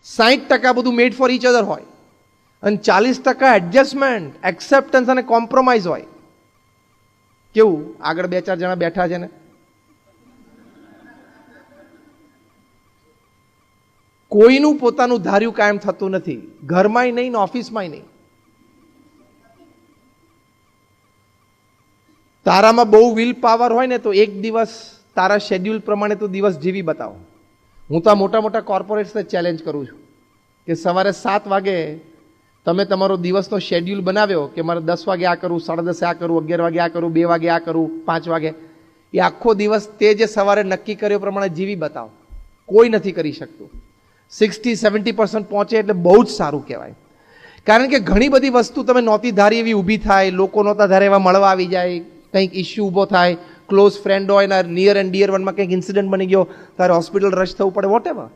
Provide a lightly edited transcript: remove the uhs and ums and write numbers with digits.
60% બધું મેડ for each other હોય અને 40% એડજસ્ટમેન્ટ, એક્સેપ્ટન્સ અને કોમ્પ્રોમાઇઝ હોય. કેવું આગળ 2-4 જણા બેઠા છે ને, કોઈનું પોતાનું ધાર્યું કાયમ થતું નથી, ઘરમાંય નહીં ને ઓફિસમાંય નહીં. તારામાં બહુ વિલ પાવર હોય ને તો એક દિવસ તારા શેડ્યુલ પ્રમાણે તો દિવસ જીવી બતાવો. હું તો આ મોટા મોટા કોર્પોરેટ્સને ચેલેન્જ કરું છું કે સવારે 7 વાગે તમે તમારો દિવસનો શેડ્યુલ બનાવ્યો કે મારે 10 વાગે આ કરું, 10:30 આ કરું, 11 વાગે આ કરું, 2 વાગે આ કરું, 5 વાગે, એ આખો દિવસ તે જે સવારે નક્કી કર્યો પ્રમાણે જીવી બતાવો. કોઈ નથી કરી શકતું. 60-70% પહોંચે એટલે બહુ જ સારું કહેવાય. કારણ કે ઘણી બધી વસ્તુ તમે નહોતી ધારી એવી ઊભી થાય, લોકો નહોતા ધારે એવા મળવા આવી જાય, કંઈક ઇસ્યુ ઊભો થાય, ક્લોઝ ફ્રેન્ડ હોય ને નિયર એન્ડ ડિયર વનમાં કંઈક ઇન્સિડન્ટ બની ગયો, તારે હોસ્પિટલ રશ થવું પડે, વોટ એવર.